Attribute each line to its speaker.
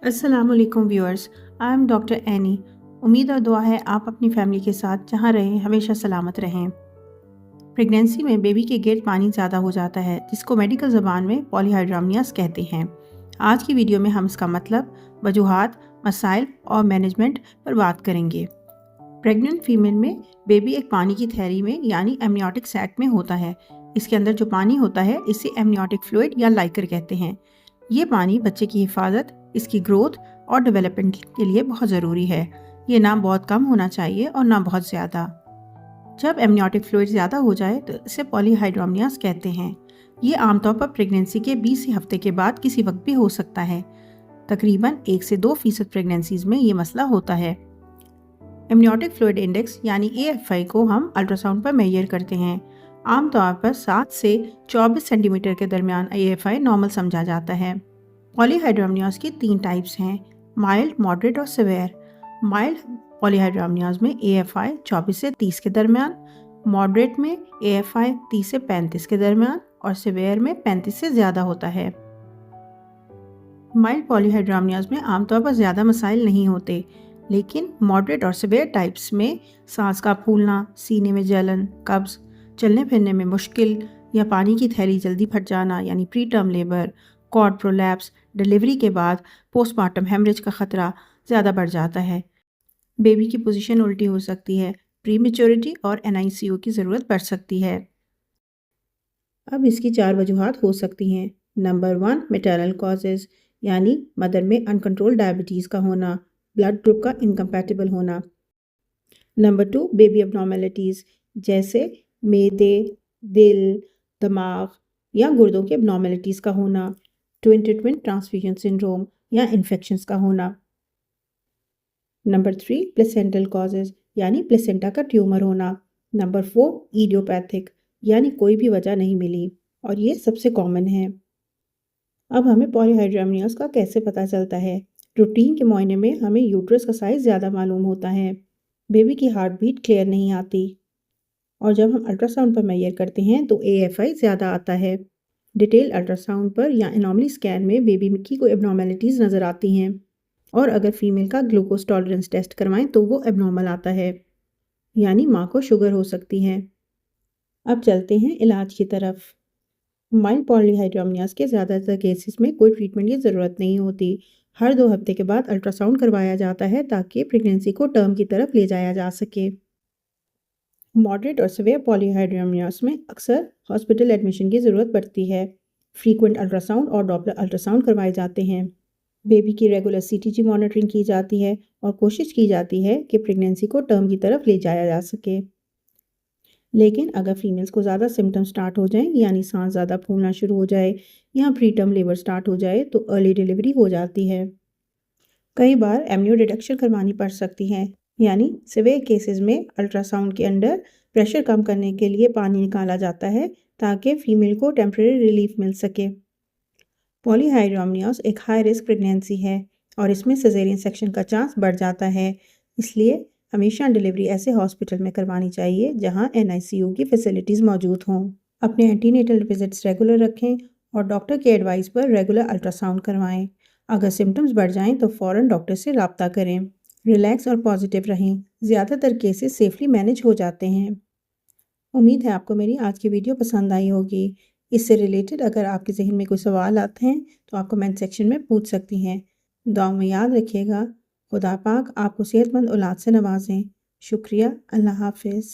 Speaker 1: अस्सलामुअलैकुम viewers. I am doctor any. उम्मीद और दुआ है आप अपनी फैमिली के साथ जहाँ रहें हमेशा सलामत रहें। प्रेगनेंसी में बेबी के गिर्द पानी ज़्यादा हो जाता है, जिसको मेडिकल ज़बान में पॉलीहाइड्रामियास कहते हैं। आज की वीडियो में हम इसका मतलब, वजूहात, मसाइल और मैनेजमेंट पर बात करेंगे। प्रेग्नेंट फीमेल में बेबी एक पानी की थैली में यानी एमनियोटिक सैक में होता है। इसके अंदर जो पानी होता है इसे एमनियोटिक फ्लूइड या लाइकर कहते हैं। ये पानी बच्चे की हिफाजत, इसकी ग्रोथ और डेवलपमेंट के लिए बहुत ज़रूरी है। ये ना बहुत कम होना चाहिए और ना बहुत ज़्यादा। जब एमनियोटिक फ्लूइड ज़्यादा हो जाए तो इसे पॉलीहाइड्रोमियास कहते हैं। ये आमतौर पर प्रेगनेंसी के 20 हफ्ते के बाद किसी वक्त भी हो सकता है। तकरीबन 1 से 2% प्रेगनेंसीज में ये मसला होता है। एमनियोटिक फ्लूइड इंडेक्स यानी AFI को हम अल्ट्रासाउंड पर मेजर करते हैं। आमतौर पर 7 से 24 सेंटीमीटर के दरमियान AFI नॉर्मल समझा जाता है। पॉलीहाइड्रोमियास की 3 टाइप्स हैं, माइल्ड, मॉडरेट और सिवियर। माइल्ड पॉलीहाइड्रोमियास में AFI 24 से 30 के दरमियान, मॉडरेट में AFI 30 से 35 के दरमियान और सिवियर में 35 से ज़्यादा होता है। माइल्ड पॉलीहाइड्रोमियास में आमतौर पर ज़्यादा मसाइल नहीं होते, लेकिन मॉडरेट और सिवियर टाइप्स में सांस का फूलना, सीने में जलन, कब्ज, चलने फिरने में मुश्किल या पानी की थैली जल्दी फट जाना यानी preterm labour, cord prolapse, delivery के बाद पोस्टमार्टम हेमरेज का खतरा ज़्यादा बढ़ जाता है। बेबी की पोजीशन उल्टी हो सकती है, प्री मेच्योरिटी और NICU की ज़रूरत पड़ सकती है। अब इसकी 4 वजूहात हो सकती हैं। नंबर 1, मैटरनल कॉजेज़ यानी मदर में अनकंट्रोल्ड डायबिटीज़ का होना, ब्लड ग्रुप का इनकम्पैटिबल होना। नंबर 2, बेबी एबनॉर्मेलिटीज़ जैसे मैदे, दिल, दिमाग या गुर्दों की एबनॉर्मेलिटीज़ का होना, twin to twin transfusion syndrome या इन्फेक्शंस का होना। नंबर 3, प्लेसेंटल कॉजेज़ यानी प्लेसेंटा का ट्यूमर होना। नंबर 4, इडियोपैथिक यानी कोई भी वजह नहीं मिली और ये सबसे कॉमन है। अब हमें पॉलीहाइड्रोमियास का कैसे पता चलता है? रूटीन के मुआयने में हमें यूट्रस का साइज़ ज़्यादा मालूम होता है, बेबी की हार्ट बीट क्लियर नहीं आती और जब हम अल्ट्रासाउंड पर मेजर करते हैं तो AFI ज़्यादा आता है। डिटेल अल्ट्रासाउंड पर या एनॉमली स्कैन में बेबी की कोई एबनॉर्मेलिटीज़ नज़र आती हैं और अगर फीमेल का ग्लूकोज टॉलरेंस टेस्ट करवाएं तो वो एबनॉर्मल आता है, यानी माँ को शुगर हो सकती है। अब चलते हैं इलाज की तरफ। माइल्ड पॉलीहाइड्रोमियास के ज़्यादातर केसेस में कोई ट्रीटमेंट की ज़रूरत नहीं होती। हर 2 हफ्ते के बाद अल्ट्रासाउंड करवाया जाता है ताकि प्रेगनेंसी को टर्म की तरफ ले जाया जा सके। मॉडरेट और सिवियर पॉलीहाइड्रोमियास में अक्सर हॉस्पिटल एडमिशन की ज़रूरत पड़ती है। फ्रीक्वेंट अल्ट्रासाउंड और डॉपलर अल्ट्रासाउंड करवाए जाते हैं। बेबी की रेगुलर CTG मॉनिटरिंग की जाती है और कोशिश की जाती है कि प्रेगनेंसी को टर्म की तरफ ले जाया जा सके। लेकिन अगर फीमेल्स को ज़्यादा सिम्टम स्टार्ट हो जाएं यानी सांस ज़्यादा फूलना शुरू हो जाए या प्री टर्म लेबर स्टार्ट हो जाए तो अर्ली डिलीवरी हो जाती है। कई बार एमनियो डिडक्शन करवानी पड़ सकती है, यानी सिवियर केसेस में अल्ट्रासाउंड के अंदर प्रेशर कम करने के लिए पानी निकाला जाता है ताकि फीमेल को टेम्परेरी रिलीफ मिल सके। पॉलीहाइड्रोमियास एक हाई रिस्क प्रेगनेंसी है और इसमें सिजेरियन सेक्शन का चांस बढ़ जाता है, इसलिए हमेशा डिलीवरी ऐसे हॉस्पिटल में करवानी चाहिए जहां NICU की फैसिलिटीज़ मौजूद हों। अपने एंटीनेटल विजिट्स रेगुलर रखें और डॉक्टर के एडवाइस पर रेगुलर अल्ट्रासाउंड करवाएं। अगर सिम्टम्स बढ़ जाएं तो फ़ौरन डॉक्टर से रब्ता करें। रिलैक्स और पॉजिटिव रहें, ज़्यादातर केसेस सेफली मैनेज हो जाते हैं। उम्मीद है आपको मेरी आज की वीडियो पसंद आई होगी। इससे रिलेटेड अगर आपके ज़हन में कोई सवाल आते हैं तो आप कमेंट सेक्शन में पूछ सकती हैं। दुआ में याद रखिएगा। खुदा पाक आपको सेहतमंद औलाद से नवाजें। शुक्रिया। अल्लाह हाफ़िज़।